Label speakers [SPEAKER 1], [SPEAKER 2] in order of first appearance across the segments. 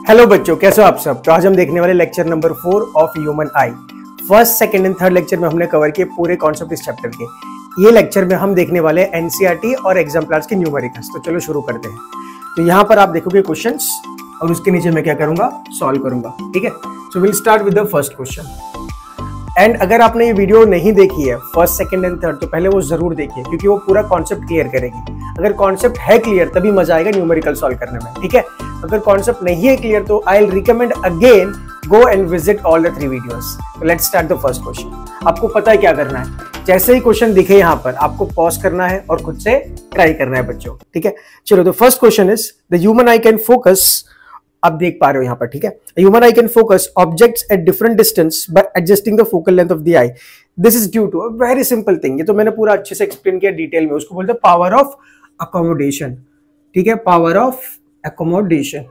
[SPEAKER 1] Hello बच्चों, कैसे हो आप सब। तो आज हम देखने वाले lecture number 4 of human I. First, second and third lecture में हमने कवर किए पूरे कॉन्सेप्ट इस चैप्टर के। ये लेक्चर में हम देखने वाले एनसीईआरटी और एग्जाम्पलर्स के न्यूमेरिकल्स। तो चलो शुरू करते हैं। तो यहाँ पर आप देखोगे क्वेश्चंस और उसके नीचे मैं क्या करूंगा, सॉल्व करूंगा। ठीक है, so will start with the first question. And अगर आपने ये वीडियो नहीं देखी है फर्स्ट, सेकंड एंड थर्ड, तो पहले वो जरूर देखिए क्योंकि वो पूरा कॉन्सेप्ट क्लियर करेगी। अगर कॉन्सेप्ट है क्लियर तभी मजा आएगा न्यूमेरिकल सॉल्व करने में। ठीक है, अगर कॉन्सेप्ट नहीं है क्लियर तो I will recommend again go and visit all the 3 videos. Let's start the first question. आपको पता है क्या करना है, जैसे ही क्वेश्चन दिखे यहाँ पर आपको पॉज करना है और खुद से ट्राई करना है बच्चों। ठीक है, चलो the first question is the human eye can focus. आप देख पा रहे हो यहाँ पर। ठीक है, human eye can focus objects at different distance by adjusting the focal length of the eye. This is due to a very simple thing. ये तो मैंने पूरा अच्छे से एक्सप्लेन किया डिटेल में। उसको बोलते हैं पावर ऑफ अकोमोडेशन। ठीक है, पावर ऑफ अकोमोडेशन।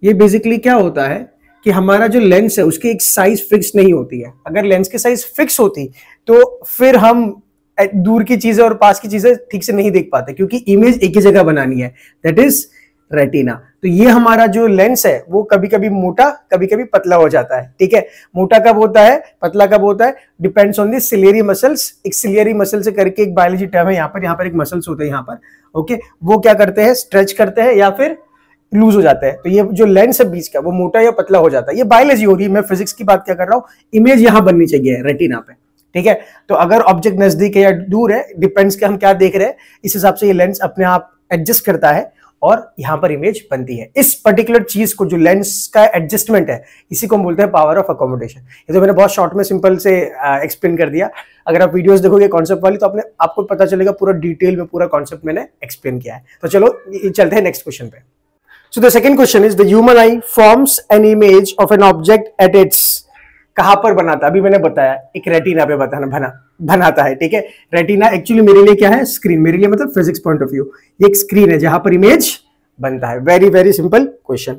[SPEAKER 1] ये बेसिकली क्या होता है कि हमारा जो लेंस है उसकी एक साइज फिक्स नहीं होती है। अगर लेंस की साइज फिक्स होती तो फिर हम दूर की चीजें और पास की चीजें ठीक से नहीं देख पाते क्योंकि इमेज एक ही जगह बनानी है, दैट इज रेटिना। तो ये हमारा जो लेंस है वो कभी कभी मोटा कभी कभी पतला हो जाता है। ठीक है, मोटा कब होता है, पतला कब होता है, depends on the ciliary muscles. एक सिलियरी मसल से करके एक बायोलॉजी टर्म है, यहाँ पर एक मसल्स होते हैं यहाँ पर। ओके, वो क्या करते हैं, स्ट्रेच करते हैं या फिर लूज हो जाता है। तो ये जो लेंस है बीच का वो मोटा या पतला हो जाता है। ये बायोलॉजी हो रही है, मैं फिजिक्स की बात क्या कर रहा हूँ। इमेज यहाँ बननी चाहिए रेटिना पे। ठीक है, तो अगर ऑब्जेक्ट नजदीक है या दूर है, डिपेंड्स कि हम क्या देख रहे हैं, इस हिसाब से ये लेंस अपने आप एडजस्ट करता है और यहां पर इमेज बनती है। इस पर्टिकुलर चीज को, जो लेंस का एडजस्टमेंट है, इसी को हम बोलते हैं पावर ऑफ अकोमोडेशन। ये तो मैंने बहुत शॉर्ट में सिंपल से एक्सप्लेन कर दिया। अगर आप वीडियोस देखोगे कॉन्सेप्ट वाली तो आपको पता चलेगा पूरा डिटेल में पूरा कॉन्सेप्ट मैंने एक्सप्लेन किया है। तो चलो चलते हैं नेक्स्ट क्वेश्चन पे। So the second question is the human I forms an image of an object at its. कहां पर बनाता है, अभी मैंने बताया एक रेटिना पे बनाता है। ठीक है, रेटिना एक्चुअली मेरे लिए क्या है, स्क्रीन। मेरे लिए मतलब फिजिक्स पॉइंट ऑफ व्यू ये एक स्क्रीन है जहां पर इमेज बनता है। Very very simple question.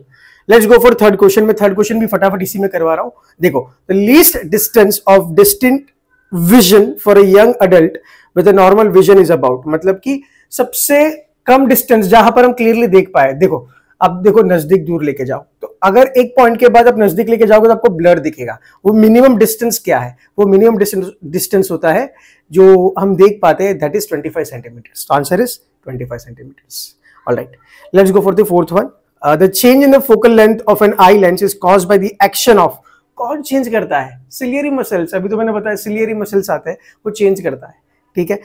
[SPEAKER 1] Let's go for third question. मैं थर्ड क्वेश्चन भी फटाफट इसी में करवा रहा हूं। देखो, the least distance of distinct vision for a young adult with a normal vision is about. मतलब कि सबसे कम डिस्टेंस जहां पर हम क्लियरली देख पाए। देखो, अब देखो नजदीक दूर लेके जाओ तो अगर एक पॉइंट के बाद आप नजदीक लेके जाओगे तो आपको ब्लर दिखेगा। वो मिनिमम डिस्टेंस क्या है, वो मिनिमम डिस्टेंस होता है जो हम देख पाते हैं, that is 25 centimetres. Answer is 25 centimetres. Alright, let's go for the fourth one. The change in the focal length of an eye lens is caused by the action of. कौन change करता है, सिलियरी मसल्स। अभी तो मैंने बताया ciliary muscles आते हैं, वो चेंज करता है। ठीक है,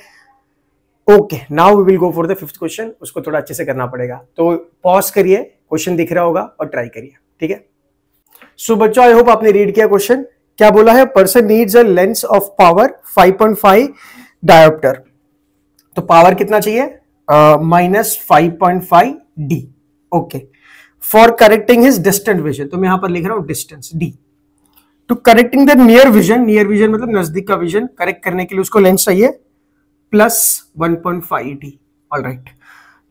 [SPEAKER 1] okay, now we will go for the fifth question. उसको थोड़ा अच्छे से करना पड़ेगा, तो पॉज करिए, क्वेश्चन दिख रहा होगा और ट्राई करिए। ठीक है, सो बच्चों आई होप आपने रीड किया क्वेश्चन। क्या बोला है, person needs a lens of power 5.5 dioptre. तो पावर कितना चाहिए, -5.5 D. Okay, for correcting his distant vision. तो मैं यहां पर लिख रहा हूं distance D. To correcting the near vision, near vision मतलब नजदीक का विजन करेक्ट करने के लिए उसको लेंस चाहिए +1.5 डी। ऑलराइट,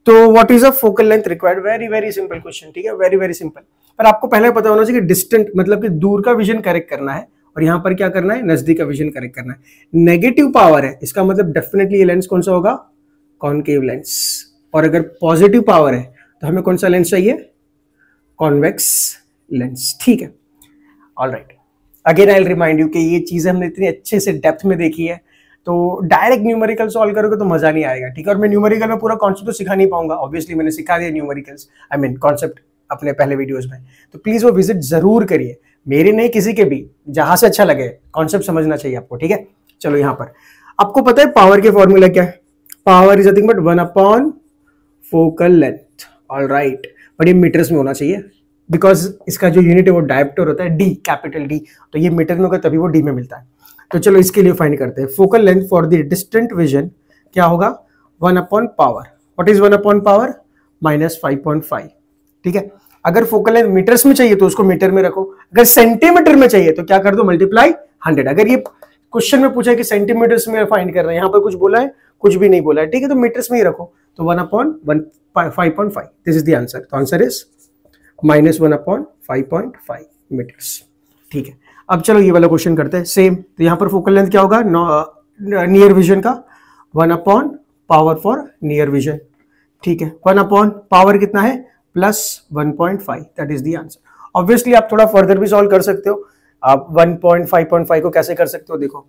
[SPEAKER 1] तो what is a focal length required. Very very simple question. ठीक है, वेरी वेरी सिंपल। पर आपको पहले पता होना चाहिए कि डिस्टेंट मतलब कि दूर का विजन करेक्ट करना है और यहां पर क्या करना है, नजदीक का विजन करेक्ट करना है। नेगेटिव पावर है, इसका मतलब डेफिनेटली ये लेंस कौन सा होगा, कॉनकेव लेंस। और अगर पॉजिटिव पावर है तो हमें कौन सा लेंस चाहिए, कॉन्वेक्स लेंस। ठीक है, alright, again I will remind you कि ये चीजें हमने इतनी अच्छे से डेप्थ में देखी है, तो डायरेक्ट न्यूमेरिकल सॉल्व करोगे तो मजा नहीं आएगा। ठीक है, और मैं न्यूमेरिकल में पूरा कॉन्सेप्ट तो सिखा नहीं पाऊंगा। ऑब्वियसली मैंने सिखा दिया न्यूमेरिकल्स, आई मीन कॉन्सेप्ट अपने पहले वीडियोस में। तो प्लीज वो विजिट जरूर करिए, मेरे नहीं किसी के भी, जहां से अच्छा लगे। कॉन्सेप्ट समझना चाहिए आपको। ठीक है, चलो यहां पर आपको पता है पावर के फॉर्मूला क्या है। Power is nothing but 1/, focal length. Alright, but ये मीटर्स में होना चाहिए बिकॉज इसका जो यूनिट है वो डायोप्टर होता है, डी, कैपिटल डी। तो ये मीटर में होगा तभी वो डी में मिलता है। तो चलो इसके लिए फाइंड करते हैं। Focal length for the distant vision क्या होगा, 1/पावर। What is 1/पावर, -5.5। ठीक है, अगर फोकल लेंथ मीटर्स में चाहिए तो उसको मीटर में रखो, अगर सेंटीमीटर में चाहिए तो क्या कर दो, मल्टीप्लाई 100। अगर ये क्वेश्चन में पूछा है कि सेंटीमीटर्स में फाइंड कर रहे हैं, यहां पर कुछ बोला है, कुछ भी नहीं बोला है। ठीक है, तो मीटर्स में ही रखो। तो 1/5.5, दिस इज द आंसर। तो आंसर इज -1/5.5 मीटर्स। ठीक है, अब चलो ये वाला क्वेश्चन करते हैं सेम। तो यहां पर फोकल लेंथ क्या होगा, नियर विजन का 1/पावर फॉर नियर विजन। ठीक है, 1/पावर कितना है, plus 1.5, that is the answer. Obviously आप थोड़ा फर्दर भी सॉल्व कर सकते हो। आप 1.5.5 को कैसे कर सकते हो, देखो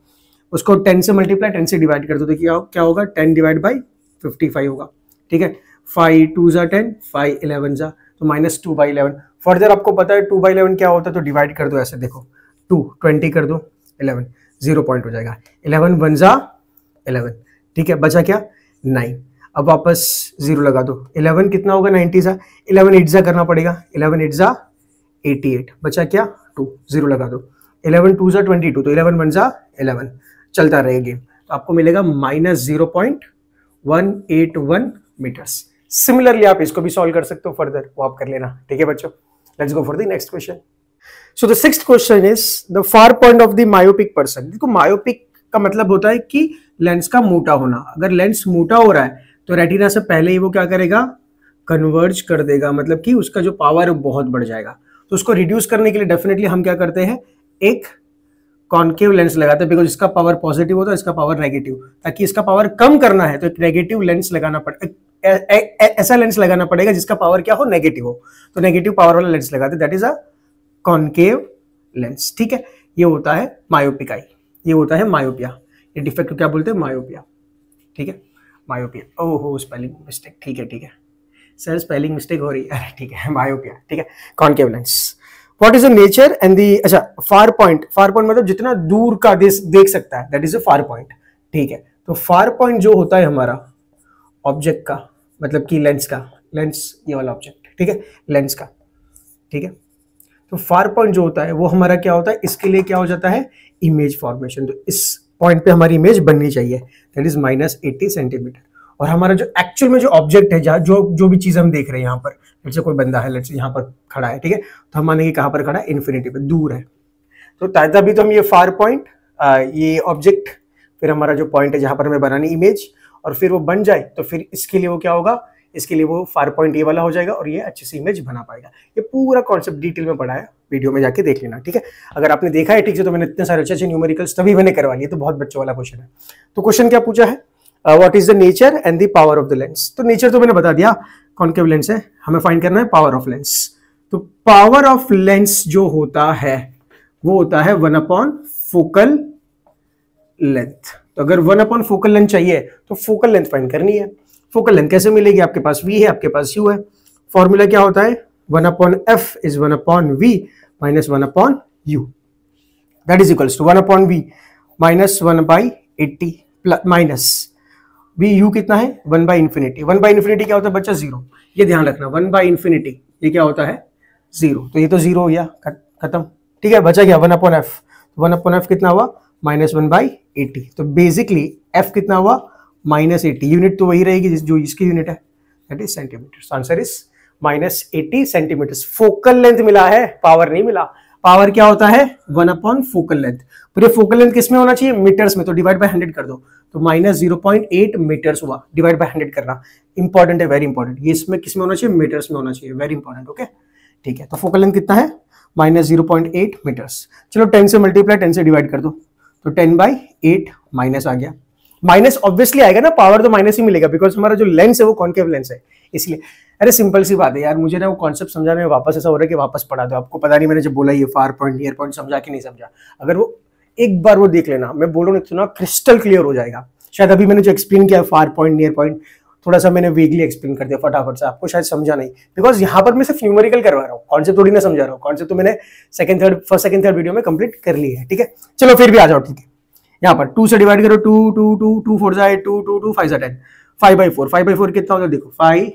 [SPEAKER 1] उसको 10 से मल्टीप्लाई 10 से डिवाइड कर दो, देखिए क्या होगा, 10 डिवाइड बाई 55 होगा, ठीक है। 5 2 जा 10, 5 11 जा, तो -2/11। फर्दर आपको पता है 2/11 क्या होता है, तो डिवाइड कर दो ऐसे, देखो 2 20 कर दो 11, 0 पॉइंट हो जाएगा। 11 1 जा 11, ठीक है, बचा क्या 9। अब वापस 0 लगा दो, 11 कितना होगा 90 जा, 11 8 जा करना पड़ेगा, 11 8 जा 88, बचा क्या 2, 0 लगा दो, 11 2 जा 22, तो 11 1 जा 11, चलता रहेगा गेम। तो आपको मिलेगा -0.181 मीटर्स। सिमिलरली आप इसको भी सॉल्व कर सकते हो फर्दर, वो आप कर लेना, ठीक है बच्चों। Let's go for the next question. So the sixth question is the far point of the myopic person. देखो मायोपिक का मतलब होता है कि लेंस का मोटा होना। अगर लेंस मोटा हो रहा है तो रेटिना से पहले ही वो क्या करेगा, कन्वर्ज कर देगा, मतलब कि उसका जो पावर है बहुत बढ़ जाएगा। तो उसको रिड्यूस करने के लिए डेफिनेटली हम क्या करते हैं, एक कॉन्केव लेंस लगाते हैं, बिकॉज इसका पावर पॉजिटिव होता है, इसका पावर नेगेटिव। ताकि इसका पावर कम करना है तो एक नेगेटिव लेंस लगाना पड़ेगा, ऐसा लेंस लगाना पड़ेगा जिसका पावर क्या हो, नेगेटिव हो। तो नेगेटिव पावर वाला लेंस लगाते हैं, that is a concave lens, ठीक है। ये होता है मायोपिक आई, ये होता है मायोपिया। ये डिफेक्ट को क्या बोलते हैं, मायोपिया, ठीक है, मायोपिया। ओहो स्पेलिंग मिस्टेक, ठीक है ठीक है सर, स्पेलिंग मिस्टेक हो रही है, ठीक है, मायोपिया, ठीक है, concave lens. What is the nature and the, अच्छा फार पॉइंट, फार पॉइंट मतलब जितना दूर का देख सकता है, that is a far point, ठीक है। तो फार पॉइंट जो होता है हमारा ऑब्जेक्ट का, मतलब कि लेंस का, लेंस ये वाला ऑब्जेक्ट, ठीक है, लेंस का, ठीक है। तो फार पॉइंट जो होता है वो हमारा क्या होता है, इसके लिए क्या हो जाता है, इमेज फॉर्मेशन। तो इस पॉइंट पे हमारी इमेज बननी चाहिए, दैट इज -80 सेंटीमीटर। और हमारा जो एक्चुअल में जो ऑब्जेक्ट है, जहाँ जो भी चीज हम देख रहे हैं, यहाँ पर जैसे कोई बंदा है, लेट्स यहाँ पर खड़ा है, ठीक है, तो हम मानेंगे कहाँ पर खड़ा है, इन्फिनिटी पे, दूर है। तो तभी तो हम ये फार पॉइंट, ये ऑब्जेक्ट, फिर हमारा जो पॉइंट है जहाँ पर हमें बनानी इमेज, और फिर वो बन जाए तो फिर इसके लिए वो क्या होगा, इसके लिए वो फार पॉइंट ये वाला हो जाएगा और ये अच्छी सी इमेज बना पाएगा। ये पूरा कॉन्सेप्ट डिटेल में पढ़ा है, वीडियो में जाके देख लेना, ठीक है। अगर आपने देखा है ठीक से, तो मैंने इतने सारे अच्छे न्यूमेरिकल्स तभी मैंने करवा लिए, तो बहुत बच्चों वाला क्वेश्चन है। तो क्वेश्चन क्या पूछा है, what is the nature and the power of the lens. तो नेचर तो मैंने बता दिया, कॉन्केव लेंस है, हमें फाइंड करना है पावर ऑफ लेंस। तो पावर ऑफ लेंस जो होता है वो होता है 1/4 फोकल लेंथ। तो अगर 1/4 फोकल लेंथ चाहिए तो फोकल लेंथ फाइंड करनी है। फोकल लेंथ कैसे मिलेगी, आपके पास v है, आपके पास u है। फॉर्मूला क्या होता है, 1/f is 1/v minus 1/u, that is equals to 1/v minus 1/80 minus vu कितना है, 1/infinity। 1/infinity क्या होता है बच्चा, 0। ये ध्यान रखना, 1/infinity ये क्या होता है, 0। तो ये तो 0 हो गया, खत्म, ठीक है। बचा क्या 1/f, 1/f कितना हुआ, -1/80। तो बेसिकली f कितना हुआ, -80। यूनिट तो वही रहेगी जो इसकी यूनिट है, that is centimetre. Answer is -80 centimetre. Focal length मिला है, पावर नहीं मिला। पावर क्या होता है, 1/4 फोकल लेंथ। पर ये फोकल लेंथ किस में होना चाहिए, मीटर्स में, तो डिवाइड बाय 100 कर दो, तो -0.8 मीटर्स हुआ। डिवाइड बाय 100 करना इंपॉर्टेंट है, वेरी इंपॉर्टेंट। ये इसमें किस में होना चाहिए, मीटर्स में होना चाहिए, वेरी इंपॉर्टेंट, ओके, ठीक है। तो फोकल लेंथ कितना है, -0.8 मीटर्स। चलो 10 से मल्टीप्लाई 10 से डिवाइड कर दो, तो 10/8 माइनस आ गया। माइनस ऑब्वियसली आएगा ना, पावर तो माइनस ही मिलेगा, बिकॉज हमारा जो लेंस है वो कॉन्केव लेंस है, इसलिए। अरे सिंपल सी बात है यार, मुझे ना वो कॉन्सेप्ट समझाने में वापस ऐसा हो रहा है कि वापस पढ़ा दो। आपको पता नहीं मैंने जब बोला ये फार पॉइंट नियर पॉइंट समझा कि नहीं समझा। अगर वो एक बार वो देख लेना, मैं बोल रहा हूँ इतना क्रिस्टल क्लियर हो जाएगा। शायद अभी मैंने जो एक्सप्लेन किया फार पॉइंट नियर पॉइंट, थोड़ा सा मैंने वेगली एक्सप्लेन कर दिया फटाफट से, आपको शायद समझा नहीं, बिकॉज यहाँ पर मैं सिर्फ न्यूमेरिकल करवा रहा हूँ, कॉन्सेप्ट थोड़ी ना समझा रहा हूँ। कॉन्सेप्ट तो मैंने फर्स्ट सेकंड थर्ड वीडियो में कंप्लीट कर ली है, ठीक है। चलो फिर भी आ जाओ, ठीक है। यहाँ पर 2 से डिवाइड करो, 2 2 2 2 4 जा 8, 2 2 2 5 जा 10, 5/4। 5/4 कितना होता है, देखो 5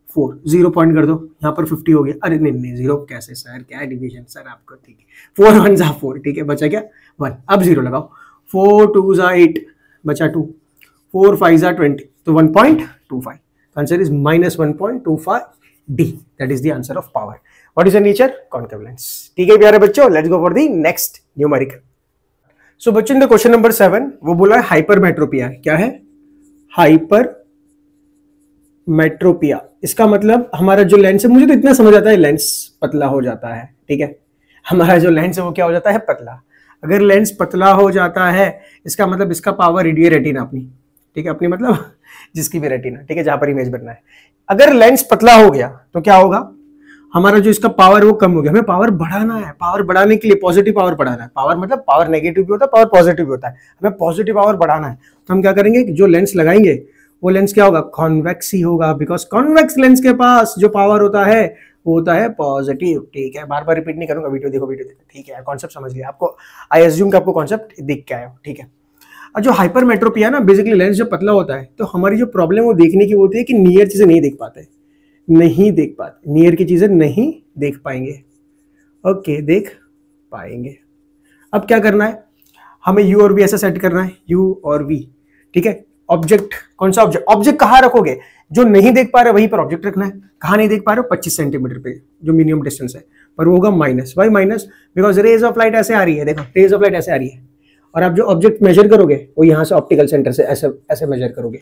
[SPEAKER 1] 4, 0 पॉइंट कर दो, यहाँ पर 50 हो गया। अरे नहीं 0 कैसे सर, क्या डिवीजन सर आपको, ठीक है। 4 1 जा 4, ठीक है, बचा क्या 1। अब 0 लगाओ, 4 2 जा 8, बचा 2, 4 5 जा 20, तो 1.25। Answer is -1.25 D, that is the answer of power. What is the nature, concave lens, ठीक है प्यारे बच्चों। Let's go for the next numerical. So बच्चों इन द क्वेश्चन नंबर 7 वो बोला है हाइपरमेट्रोपिया। क्या है, हाइपरमेट्रोपिया। इसका मतलब हमारा जो लेंस है, मुझे तो इतना समझ आता है लेंस पतला हो जाता है, ठीक है। हमारा जो लेंस है वो क्या हो जाता है, पतला। अगर लेंस पतला हो जाता है इसका मतलब इसका पावर रेडियो रेटिना अपनी, ठीक है, अपनी मतलब जिसकी भी रेटिना, ठीक है, जहां पर इमेज बनना है। अगर लेंस पतला हो गया तो क्या होगा, हमारा जो इसका पावर वो कम हो गया, हमें पावर बढ़ाना है। पावर बढ़ाने के लिए पॉजिटिव पावर बढ़ाना है। पावर मतलब पावर नेगेटिव भी होता है, पावर पॉजिटिव भी होता है, हमें पॉजिटिव पावर बढ़ाना है। तो हम क्या करेंगे, जो लेंस लगाएंगे वो लेंस क्या होगा, कॉन्वेक्स ही होगा, बिकॉज कॉन्वेक्स लेंस के पास जो पावर होता है वो होता है पॉजिटिव। ठीक है, बार बार रिपीट नहीं करूंगा, वीडियो देखो, वीडियो देखो। ठीक है, कॉन्सेप्ट समझ लिया आपको, आई एज्यूम कि आपको कॉन्सेप्ट दिख के आया। ठीक है, और जो हाइपरमेट्रोपिया ना, बेसिकली लेंस जब पतला होता है तो हमारी जो प्रॉब्लम वो देखने की होती है कि नियर चीजें नहीं देख पाते, नहीं देख पाते, नियर की चीजें नहीं देख पाएंगे। ओके, देख पाएंगे। अब क्या करना है, हमें यू और वी ऐसा सेट करना है, यू और वी। ठीक है, ऑब्जेक्ट, कौन सा ऑब्जेक्ट, ऑब्जेक्ट कहाँ रखोगे, जो नहीं देख पा रहे वहीं पर ऑब्जेक्ट रखना है। कहाँ नहीं देख पा रहे हो, 25 सेंटीमीटर पे जो मिनिमम डिस्टेंस है, पर वो होगा minus. Why minus, because rays of light ऐसे आ रही है, देखो रेज ऑफ लाइट ऐसे आ रही है, और आप जो ऑब्जेक्ट मेजर करोगे वो यहाँ से ऑप्टिकल सेंटर से ऐसे ऐसे मेजर करोगे।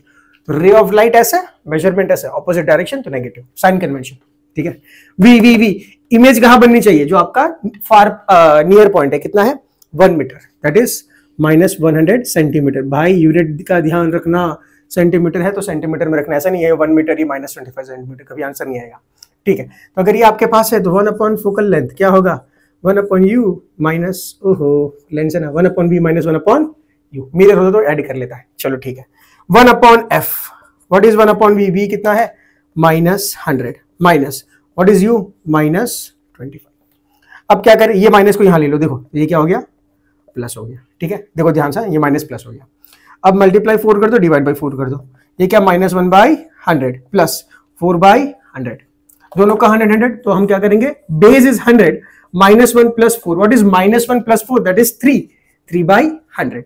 [SPEAKER 1] तो रे ऑफ लाइट ऐसे, मेजरमेंट ऐसे, ऑपोजिट डायरेक्शन तो नेगेटिव, साइन कन्वेंशन। ठीक है, वी वी वी इमेज कहाँ बननी चाहिए, जो आपका फार नियर पॉइंट है, कितना है 1 मीटर, दैट इज -100 सेंटीमीटर। भाई यूनिट का ध्यान रखना, सेंटीमीटर है तो सेंटीमीटर में रखना, ऐसा नहीं है 1 मीटर ही -25 सेंटीमीटर, कभी आंसर नहीं आएगा। ठीक है, तो अगर ये आपके पास है तो 1 फोकल लेंथ क्या होगा, 1/u माइनस, ओहो लेंस है ना, 1/v माइनस 1/u। मिरर होता तो ऐड कर लेता है, चलो ठीक है। 1/f, what is 1/v, v कितना है -100, माइनस व्हाट इज u -25। अब क्या करें, ये माइनस को यहां ले लो, देखो ये क्या हो गया, प्लस हो गया। ठीक है, देखो ध्यान से, ये माइनस प्लस हो गया। अब मल्टीप्लाई 4 कर दो, डिवाइड बाई 4 कर दो, ये क्या -1/100 प्लस 4/100, दोनों का 100, तो हम क्या करेंगे, base is 100, -1 + 4, what is -1 + 4, that is 3/100।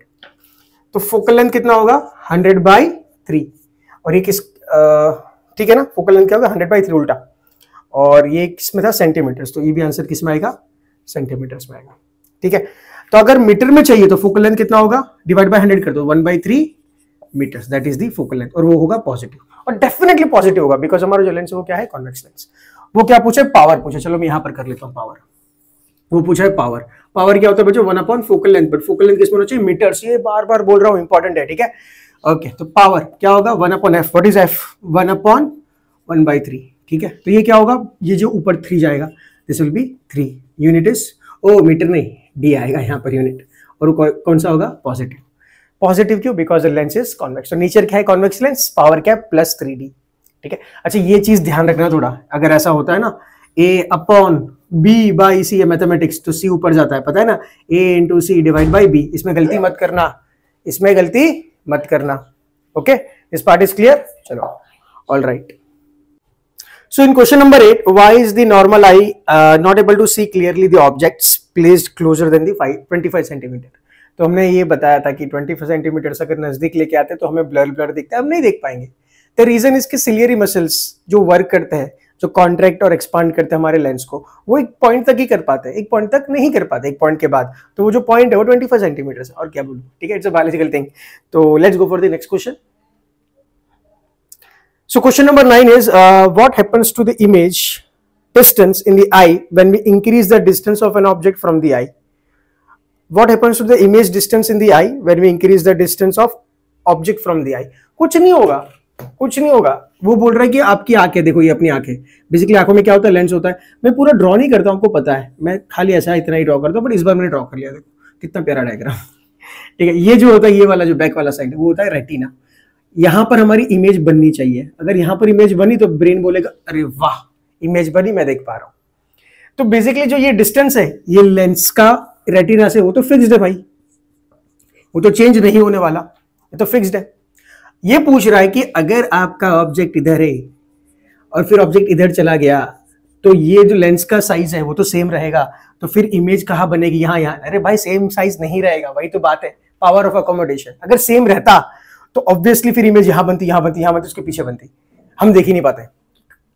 [SPEAKER 1] तो फोकल लेंथ कितना होगा, 100/3। और ये किस, ठीक है ना, फोकल लेंथ क्या होगा 100/3 उल्टा, और ये किसमें था, सेंटीमीटर्स, तो ये भी आंसर किसमें आएगा, सेंटीमीटर्स में आएगा। ठीक है, तो अगर मीटर में चाहिए तो फोकल लेंथ कितना होगा, डिवाइड बाय 100 कर दो, 1/3 metres, that is the focal length, और वो होगा पॉजिटिव, और डेफिनेटली पॉजिटिव होगा, बिकॉज हमारा जो लेंस है वो क्या है, कॉन्वेक्स लेंस। वो क्या पूछे, पावर पूछे, चलो मैं यहां पर कर लेता हूं पावर। वो पूछा है पावर, पावर क्या होता है बच्चों, 1 focal length, but focal length किसमें होना चाहिए, मीटर्स, ये बार बार बोल रहा हूं, इंपॉर्टेंट है। ठीक है, ओके, तो पावर क्या होगा, 1/f, व्हाट इज f, 1/1/3। ठीक है, तो ये क्या होगा, ये जो ऊपर 3 जाएगा, this will be 3, unit is, oh metre नहीं, डी आएगा यहाँ पर यूनिट, और कौन सा होगा, पॉजिटिव। पॉजिटिव क्यों, because the lens is convex, तो नेचर क्या है, कॉन्वेक्स लेंस, पावर क्या है, +3d। ठीक है, अच्छा ये चीज ध्यान रखना थोड़ा, अगर ऐसा होता है ना, a/b/c, मैथमेटिक्स, तो c ऊपर जाता है, पता है ना, a/c डिवाइड बाई b, इसमें गलती मत करना, इसमें गलती मत करना। Okay, this part is clear, चलो all right. So in question number 8, why is the normal eye not able to see clearly the objects placed closer than the 25 centimetre. तो हमने ये बताया था कि 25 सेंटीमीटर से अगर नजदीक लेके आते हैं तो हमें ब्लर ब्लर दिखता है, हम नहीं देख पाएंगे। द रीजन इसके सिलियरी मसल्स जो वर्क करते हैं, जो कॉन्ट्रैक्ट और एक्सपांड करते हैं हमारे लेंस को, वो एक पॉइंट तक ही कर पाते हैं, एक पॉइंट तक नहीं कर पाते, एक पॉइंट के बाद। तो वो जो पॉइंट है वो 25 सेंटीमीटर है, और क्या बोलूं। ठीक है, इट्स अ बायोलॉजिकल थिंग। तो let's go for the next question. So question number 9 is what happens to the image distance in the eye when we increase the distance of an object from the eye? What happens to the image distance in the eye when we increase the distance of object from the eye? कुछ नहीं होगा, कुछ नहीं होगा। वो बोल रहा है कि आपकी आंखें देखो, ये अपनी आंखें, बेसिकली आंखों में क्या होता है, लेंस होता है। मैं पूरा ड्रॉ नहीं करता हूं, आपको पता है, मैं खाली ऐसा इतना ही ड्रॉ करता हूं, बट इस बार मैंने ड्रॉ कर लिया, देखो कितना प्यारा डायग्राम। ठीक है, ये जो होता है, ये वाला जो बैक वाला साइड, वो होता है रेटिना। यहां पर हमारी इमेज बननी चाहिए, अगर यहां पर इमेज बनी तो ब्रेन बोलेगा अरे वाह इमेज बनी, मैं देख पा रहा हूं। तो बेसिकली जो ये डिस्टेंस है, ये लेंस का रेटिना से, वो तो फिक्स्ड है भाई, वो तो चेंज नहीं होने वाला, ये तो फिक्स्ड है। ये पूछ रहा है कि अगर आपका ऑब्जेक्ट इधर है और फिर ऑब्जेक्ट इधर चला गया, तो ये जो लेंस का साइज है वो तो सेम रहेगा, तो फिर इमेज कहां बनेगी, यहां। अरे भाई सेम साइज नहीं रहेगा, वही तो बात है, पावर ऑफ अकोमोडेशन। अगर सेम रहता तो ऑब्वियसली फिर इमेज यहां बनती, यहां बनती, यहां बनती, उसके पीछे बनती, हम देख ही नहीं पाते।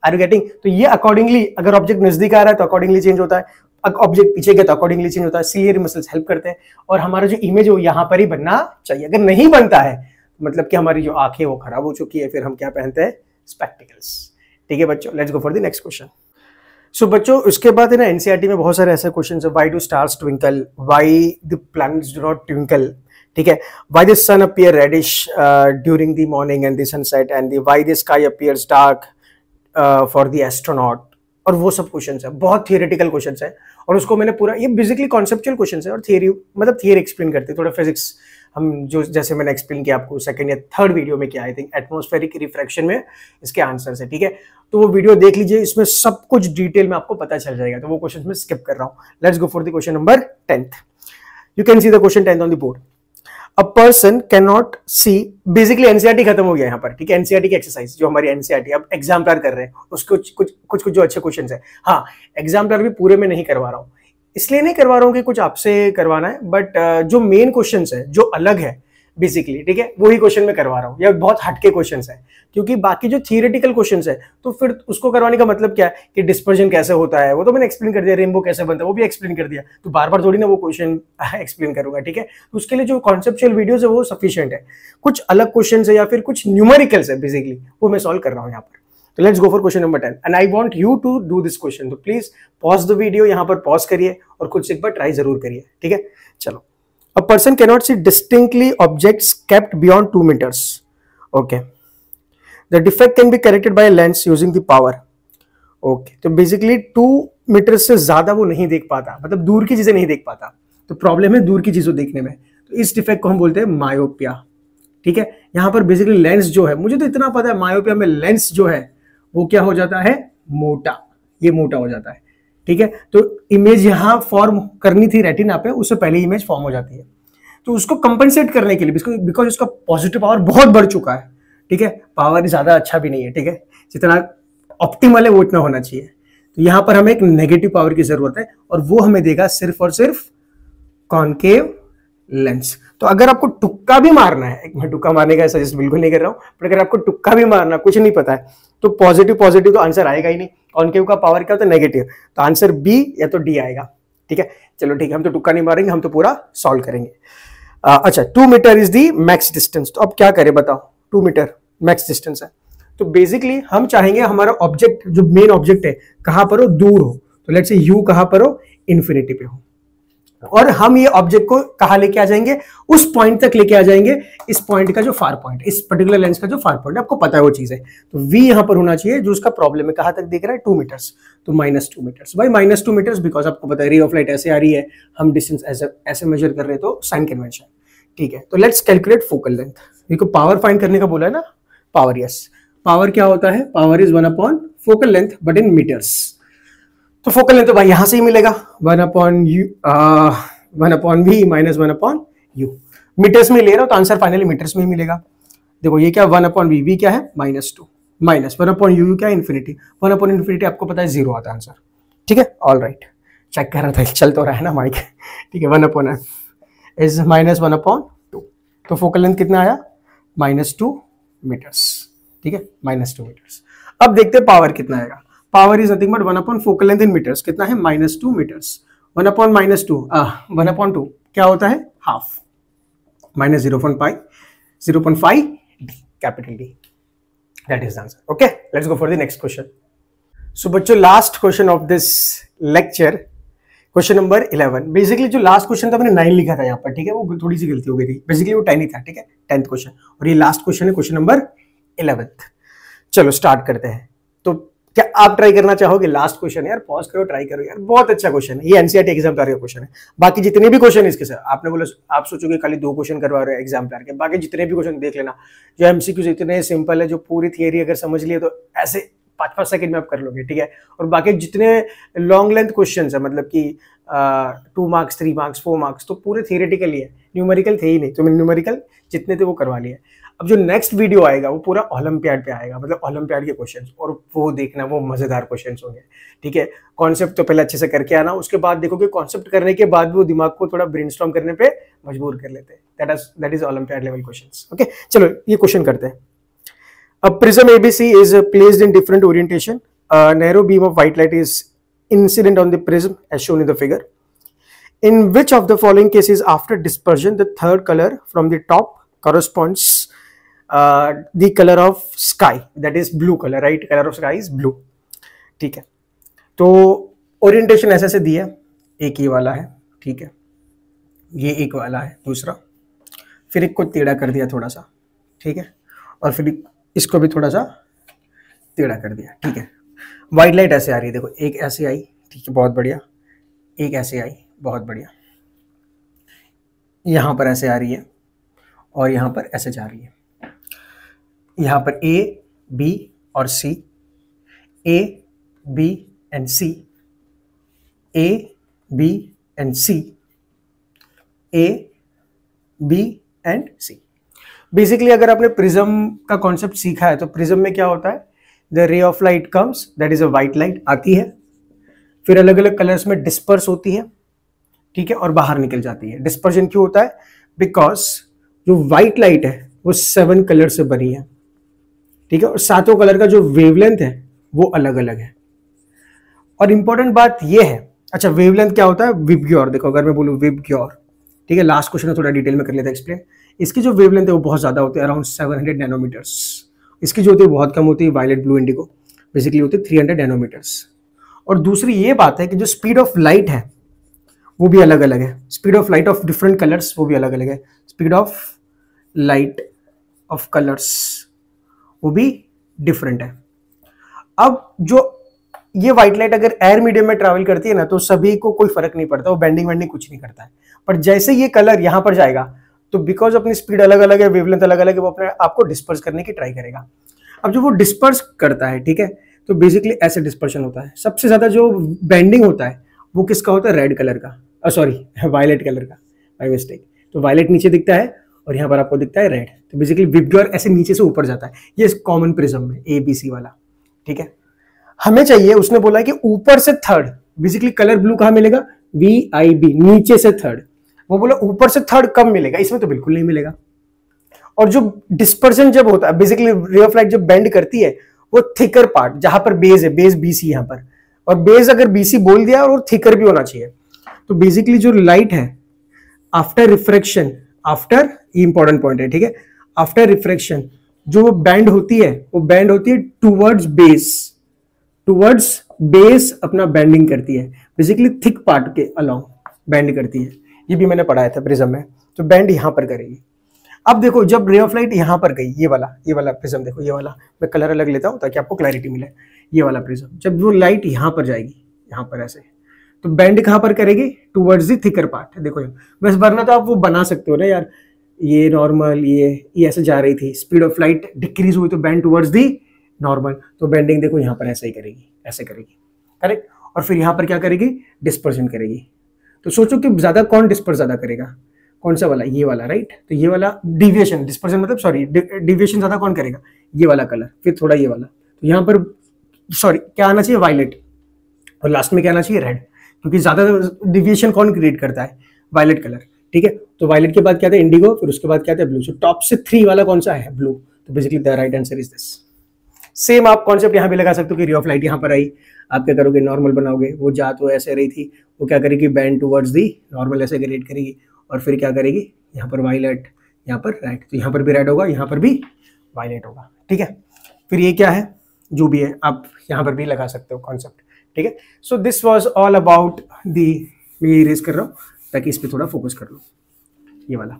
[SPEAKER 1] Are you getting? तो ये अकॉर्डिंगली, अगर ऑब्जेक्ट नजदीक आ रहा है तो अकॉर्डिंगली चेंज होता है, ऑब्जेक्ट पीछे गया तो अकॉर्डिंगली चेंज होता है। सिलियरी मसल्स हेल्प करते हैं, और हमारा जो इमेज है वो यहां पर ही बनना चाहिए। अगर नहीं बनता है मतलब कि हमारी जो आंखें वो खराब हो चुकी है, फिर हम क्या पहनते हैं, स्पेक्टिकल्स। ठीक है बच्चों, let's go for the next question. So बच्चों, उसके बाद है ना, एनसीईआरटी में बहुत सारे ऐसे क्वेश्चन है, why do stars twinkle, why the planets do not twinkle, ठीक है, why the sun appear reddish during the morning and the sunset, and why the sky appears dark for the astronaut, और वो सब question है, बहुत theoretical question है। और उसको मैंने पूरा, ये बेसिकली कॉन्सेप्चुअल क्वेश्चन है और थियरी, मतलब थियरी एक्सप्लेन करते हैं, थोड़ा फिजिक्स हम जो जैसे मैंने एक्सप्लेन किया आपको सेकंड या थर्ड वीडियो में किया, आई थिंक एटमॉस्फेरिक रिफ्रैक्शन में इसके आंसर्स है, ठीक है। तो वो वीडियो देख लीजिए, इसमें सब कुछ डिटेल में आपको पता चल जाएगा। तो वो क्वेश्चन में स्किप कर रहा हूँ। Let's go for the question number 10th। You can see the question 10th on the board. A person can not see, basically NCERT खत्म हो गया यहाँ पर, ठीक है। एनसीईआरटी की एक्सरसाइज जो हमारी एनसीईआरटी अब एग्जाम्पलर कर रहे हैं, उसको कुछ जो अच्छे क्वेश्चन है। हाँ, एग्जाम्पलर भी पूरे में नहीं करवा रहा हूँ, इसलिए नहीं करवा रहा हूँ कि कुछ आपसे करवाना है, बट जो मेन क्वेश्चन है जो अलग है बेसिकली, ठीक है, वही क्वेश्चन में करवा रहा हूँ, या बहुत हटके क्वेश्चन है। क्योंकि बाकी जो थियोरेटिकल क्वेश्चन है तो फिर उसको करवाने का मतलब क्या है कि डिस्पर्जन कैसे होता है, वो तो मैंने एक्सप्लेन कर दिया, रेनबो कैसे बनता है वो भी एक्सप्लेन कर दिया, तो बार बार थोड़ी ना वो क्वेश्चन एक्सप्लेन करूंगा, ठीक है। तो उसके लिए जो कॉन्सेप्चुअल वीडियोस है वो सफिशिएंट है। कुछ अलग क्वेश्चन है या फिर कुछ न्यूमेरिकल्स है बेसिकली, वो मैं सॉल्व कर रहा हूँ यहाँ पर। तो let's go for question number 10 and I want you to do this question. तो प्लीज पॉज द वीडियो, यहाँ पर पॉज करिए और खुद से एक बार ट्राई जरूर करिए, ठीक है। चलो, a person cannot see distinctly objects kept beyond 2 meters. Okay, the defect can be corrected by a lens using the power. Okay, तो बेसिकली 2 मीटर से ज्यादा वो नहीं देख पाता, मतलब दूर की चीजें नहीं देख पाता, तो प्रॉब्लम है दूर की चीजों देखने में। तो इस डिफेक्ट को हम बोलते हैं मायोपिया, ठीक है। यहाँ पर बेसिकली लेंस जो है, मुझे तो इतना पता है मायोपिया में लेंस जो है वो क्या हो जाता है, मोटा, ये मोटा हो जाता है, ठीक है। तो इमेज यहाँ फॉर्म करनी थी रेटिना पे, उससे पहले इमेज फॉर्म हो जाती है। तो उसको कंपनसेट करने के लिए, बिकॉज उसका पॉजिटिव पावर बहुत बढ़ चुका है, ठीक है, पावर ज्यादा अच्छा भी नहीं है, ठीक है, जितना ऑप्टिमल है वो इतना होना चाहिए। तो यहाँ पर हमें एक नेगेटिव पावर की जरूरत है और वो हमें देगा सिर्फ और सिर्फ कॉनकेव लेंस। तो अगर आपको तुक्का भी मारना है, मैं तुक्का मारने का सजेस्ट बिल्कुल नहीं कर रहा हूं, पर अगर आपको तुक्का भी मारना, कुछ नहीं पता है, तो पॉजिटिव पॉजिटिव तो आंसर आएगा ही नहीं। कॉनकेव का पावर क्या होता है, नेगेटिव, तो आंसर बी या तो डी आएगा, ठीक है। चलो ठीक है, हम तो तुक्का नहीं मारेंगे, हम तो पूरा सॉल्व करेंगे। अच्छा, 2 metre is the max distance. तो अब क्या करें बताओ, 2 मीटर मैक्स डिस्टेंस है, तो बेसिकली हम चाहेंगे हमारा ऑब्जेक्ट, जो मेन ऑब्जेक्ट है, कहां पर हो, दूर हो। तो लेट्स से यू कहां पर हो, इन्फिनिटी पे हो, और हम ये ऑब्जेक्ट को कहां लेके आ जाएंगे, उस पॉइंट तक लेके आ जाएंगे, इस पॉइंट का जो फार पॉइंट, इस पर्टिकुलर लेंस का जो फार पॉइंट है, आपको पता है वो चीज है। तो v यहां पर होना चाहिए, जो उसका प्रॉब्लम है, कहां तक दिख रहा है, 2 मीटर्स, तो -2 मीटर्स। भाई -2 मीटर्स, बिकॉज आपको पता है रे ऑफ लाइट ऐसे आ रही है, हम डिस्टेंस ऐसे मेजर कर रहे हैं, तो साइन कन्वेंशन, ठीक है। तो लेट्स कैलकुलेट फोकल लेंथ। देखो पावर फाइंड करने का बोला है ना, पावर, यस, पावर क्या होता है, power is 1 upon focal length but in metres. तो फोकल लेंथ तो भाई यहां से ही मिलेगा, 1 upon v minus 1 upon u। Metres में ले रहा हूं तो आंसर फाइनली मीटर्स में ही मिलेगा। देखो ये क्या, 1 अपॉन v क्या है, -2, माइनस 1 अपॉन u क्या है, इन्फिनिटी। 1 अपॉन इन्फिनिटी आपको पता है 0 आता है आंसर, ठीक है। ऑल राइट, चेक कर रहा था, चल तो रहा है ना माइक, ठीक है। 1 अपॉन f इज -1 अपॉन 2, तो फोकल लेंथ कितना आया, -2 मीटर्स, ठीक है, -2 मीटर्स। अब देखते हैं पावर कितना आएगा। Power is nothing but 1 upon focal length in metres, कितना है, -2 मीटर्स। 1 अपॉन -2, 1 अपॉन 2 क्या होता है, half, -0.5 capital D, that is the answer. Okay, let's go for the next question. So बच्चों, last question of this lecture, question number 11। Basically जो last question था मैंने 9 लिखा था यहाँ पर, ठीक है, वो थोड़ी सी गलती हो गई थी, बेसिकली वो 10 ही था, ठीक है, 10th क्वेश्चन, और ये लास्ट क्वेश्चन है, क्वेश्चन नंबर 11th। चलो स्टार्ट करते हैं। तो क्या आप ट्राई करना चाहोगे, लास्ट क्वेश्चन है यार, पॉज करो, ट्राई करो यार, बहुत अच्छा क्वेश्चन है ये, एनसीईआरटी एग्जाम का क्वेश्चन है। बाकी जितने भी क्वेश्चन इसके सर, आपने बोला आप सोचोगे खाली 2 क्वेश्चन करवा रहे हो एग्जाम के, बाकी जितने भी क्वेश्चन देख लेना, जो एमसीक्यूज इतने सिंपल है, जो पूरी थियरी अगर समझ लिए तो ऐसे 5-5 सेकंड में आप कर लोगे, ठीक है। और बाकी जितने लॉन्ग लेंथ क्वेश्चन है, मतलब कि 2 मार्क्स, 3 मार्क्स, 4 मार्क्स, तो पूरे थियरेटिकल ही है, न्यूमेरिकल थे ही नहीं, तो मैंने न्यूमेरिकल जितने थे वो करवा लिए। अब जो नेक्स्ट वीडियो आएगा वो पूरा ओलंपियाड पे आएगा, मतलब ओलंपियाड के क्वेश्चंस, और वो देखना, वो मजेदार क्वेश्चंस होंगे, ठीक है। कॉन्सेप्ट तो पहले अच्छे से करके आना, उसके बाद देखोगे कॉन्सेप्ट करने के बाद भी वो दिमाग को थोड़ा ब्रेनस्टॉर्म करने पे मजबूर कर लेते हैं। That is olympiad level questions. Okay, चलो ये क्वेश्चन करते हैं। A prism ABC is placed in different orientation. A narrow beam of white light is incident on the prism as shown in the figure. In which of the following cases after dispersion the third color from the top corresponds the color of sky, that is blue color, right? Color of sky is blue. ठीक है, तो orientation ऐसे से दिया, एक ये वाला है, ठीक है, ये एक वाला है दूसरा, फिर एक को टेढ़ा कर दिया थोड़ा सा, ठीक है, और फिर इसको भी थोड़ा सा टेढ़ा कर दिया, ठीक है। व्हाइट लाइट ऐसे आ रही है, देखो एक ऐसे आई, ठीक है बहुत बढ़िया, एक ऐसे आई बहुत बढ़िया, यहाँ पर ऐसे आ रही है और यहाँ पर ऐसे जा रही है। यहाँ पर ए बी और C, A B and C, A B and C, A B and C. Basically अगर आपने प्रिज्म का कॉन्सेप्ट सीखा है तो प्रिज्म में क्या होता है, the ray of light comes, that is a white light आती है, फिर अलग अलग कलर्स में डिस्पर्स होती है, ठीक है, और बाहर निकल जाती है। डिस्पर्जन क्यों होता है, बिकॉज जो व्हाइट लाइट है वो 7 कलर से बनी है, ठीक है, और सातों कलर का जो वेवलेंथ है वो अलग अलग है। और इंपॉर्टेंट बात ये है, अच्छा वेवलेंथ क्या होता है, विबग्योर, देखो अगर मैं बोलूँ विबग्योर, ठीक है, लास्ट क्वेश्चन थोड़ा डिटेल में कर लेते हैं एक्सप्लेन। इसकी जो वेवलेंथ है वो बहुत ज्यादा होती है, अराउंड 700 नैनोमीटर्स। इसकी जो होती है बहुत कम होती है, वायलेट ब्लू इंडिगो बेसिकली होती है 300 नैनोमीटर्स। और दूसरी ये बात है कि जो स्पीड ऑफ लाइट है वो भी अलग अलग है, speed of light of different colours वो भी अलग अलग है, speed of light of colours वो भी डिफरेंट है। अब जो ये व्हाइट लाइट अगर एयर मीडियम में ट्रैवल करती है ना तो सभी को कोई फर्क नहीं पड़ता, वो बेंडिंग वेंडिंग कुछ नहीं करता है। पर जैसे ये कलर यहां पर जाएगा तो बिकॉज अपनी स्पीड अलग अलग है, वेवलेंथ अलग अलग है, वो अपने आपको डिस्पर्स करने की ट्राई करेगा। अब जो वो डिस्पर्स करता है, ठीक है, तो बेसिकली ऐसे डिस्पर्शन होता है। सबसे ज्यादा जो बेंडिंग होता है वो किसका होता है, रेड कलर का, सॉरी वायलेट कलर का, बाय मिस्टेक। तो वायलेट नीचे दिखता है और यहाँ पर आपको दिखता है रेड। तो बेसिकली विबग्योर ऐसे नीचे से ऊपर जाता है, ये कॉमन प्रिज्म में ABC वाला, ठीक है। हमें चाहिए, उसने बोला कि ऊपर से थर्ड, बेसिकली कलर ब्लू कहाँ मिलेगा, VIB, नीचे से थर्ड। वो बोला ऊपर से थर्ड कब मिलेगा, इसमें तो बिल्कुल नहीं मिलेगा। और जो डिस्पर्जन जब होता है, बेसिकली रे ऑफ लाइट जब बेंड करती है वो थिकर पार्ट जहां पर बेस है, बेस BC यहाँ पर, और बेस अगर BC बोल दिया और थिकर भी होना चाहिए। तो बेसिकली जो लाइट है आफ्टर रिफ्रैक्शन, आफ्टर, ये इंपॉर्टेंट पॉइंट है, ठीक है, आफ्टर रिफ्रैक्शन जो बैंड होती है वो बैंड होती है टूवर्ड्स बेस, टूवर्ड्स बेस अपना बैंडिंग करती है, बेसिकली थिक पार्ट के अलोंग बैंड करती है। ये भी मैंने पढ़ाया था प्रिज्म में। तो बैंड यहां पर करेगी। अब देखो जब रे ऑफ लाइट यहां पर गई, ये वाला प्रिज्म देखो, ये वाला मैं कलर अलग लेता हूं ताकि आपको क्लैरिटी मिले। ये वाला प्रिज्म जब वो लाइट यहां पर जाएगी, यहां पर ऐसे, तो बैंड कहां पर करेगी, टूवर्ड्स द थिकर पार्ट। देखो बस, वरना तो आप वो बना सकते हो ना यार, ये नॉर्मल, ये ऐसे जा रही थी, स्पीड ऑफ लाइट डिक्रीज हुई तो बैंड टूवर्ड्स दी नॉर्मल, तो बेंडिंग देखो यहाँ पर ऐसे ही करेगी, ऐसे करेगी, करेक्ट। और फिर यहाँ पर क्या करेगी, डिस्पर्जन करेगी। तो सोचो कि ज्यादा कौन डिस्पर्स ज्यादा करेगा, कौन सा वाला, ये वाला, राइट। तो ये वाला डिविएशन, डिस्पर्जन मतलब सॉरी डिविएशन ज्यादा कौन करेगा, ये वाला कलर, फिर थोड़ा ये वाला। तो यहाँ पर सॉरी क्या आना चाहिए, वायलेट, और लास्ट में क्या आना चाहिए, रेड, क्योंकि ज्यादा डिविएशन कौन क्रिएट करता है, वायलेट कलर, ठीक है। तो वायलेट के बाद क्या था, इंडिगो, फिर उसके बाद क्या था, ब्लू। सो टॉप से 3 वाला कौन सा है, ब्लू। तो basically the right answer is this. Same आप कॉन्सेप्ट यहाँ भी लगा सकते हो कि रे ऑफ लाइट यहाँ पर आई, आप क्या करोगे, नॉर्मल बनाओगे, वो जा तो ऐसे रही थी, वो क्या करेगी, बैंड टुवर्ड्स दी नॉर्मल ऐसे क्रिएट करेगी, और फिर क्या करेगी, यहाँ पर वायलेट, यहाँ पर रेड, तो यहाँ पर भी रेड होगा, यहाँ पर भी वायलेट होगा, ठीक है। फिर ये क्या है, जो भी है आप यहाँ पर भी लगा सकते हो कॉन्सेप्ट, ठीक है। So this was all about the, मैं ये इरेज कर रहा हूँ ताकि इस पर थोड़ा फोकस कर लो, ये वाला,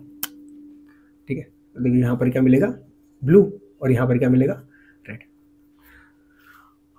[SPEAKER 1] ठीक है। तो देखिए यहाँ पर क्या मिलेगा, ब्लू, और यहाँ पर क्या मिलेगा, red.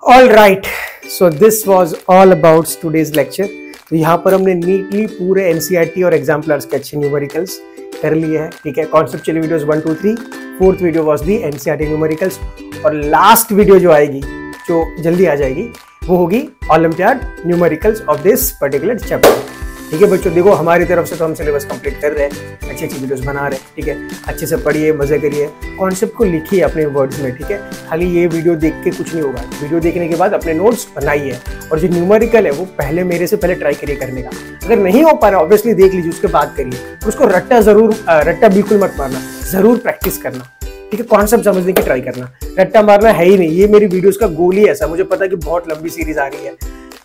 [SPEAKER 1] All right, so this was all about today's lecture. तो यहाँ पर हमने नीटली पूरे NCERT और एग्जाम्पलर्स के अच्छे न्यूमेरिकल्स कर लिए हैं, ठीक है। Conceptual videos 1 2 3, fourth video was the NCERT numericals, और लास्ट वीडियो जो आएगी, जो जल्दी आ जाएगी, वो होगी olympiad numericals of this particular chapter, ठीक है बच्चों। देखो हमारी तरफ से तो हम सिलेबस कंप्लीट कर रहे हैं, अच्छी अच्छी वीडियोस बना रहे हैं, ठीक है। अच्छे से पढ़िए, मजे करिए, कॉन्सेप्ट को लिखिए अपने वर्ड्स में, ठीक है। खाली ये वीडियो देख के कुछ नहीं होगा, वीडियो देखने के बाद अपने नोट्स बनाइए, और जो न्यूमेरिकल है वो पहले मेरे से पहले ट्राई करिए करने का। अगर नहीं हो पा रहा ऑब्वियसली देख लीजिए, उसके बाद करिए, उसको रट्टा बिल्कुल मत मारना, जरूर प्रैक्टिस करना, ठीक है। कॉन्सेप्ट समझने की ट्राई करना, रट्टा मारना है ही नहीं। ये मेरी वीडियोस का गोल ही ऐसा, मुझे पता है कि बहुत लंबी सीरीज आ रही है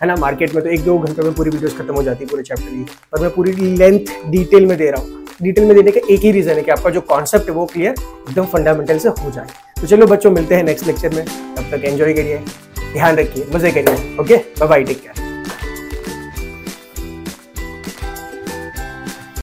[SPEAKER 1] ना, मार्केट में तो 1-2 घंटे में पूरी वीडियोस खत्म हो जाती है पूरे चैप्टर की, और मैं पूरी लेंथ डिटेल में दे रहा हूँ। डिटेल में देने का एक ही रीजन है कि आपका जो कॉन्सेप्ट है वो क्लियर एकदम फंडामेंटल से हो जाए। तो चलो बच्चों, मिलते हैं नेक्स्ट लेक्चर में, तब तक एंजॉय करिए, ध्यान रखिए, मजे करिए, okay, bye bye, take care.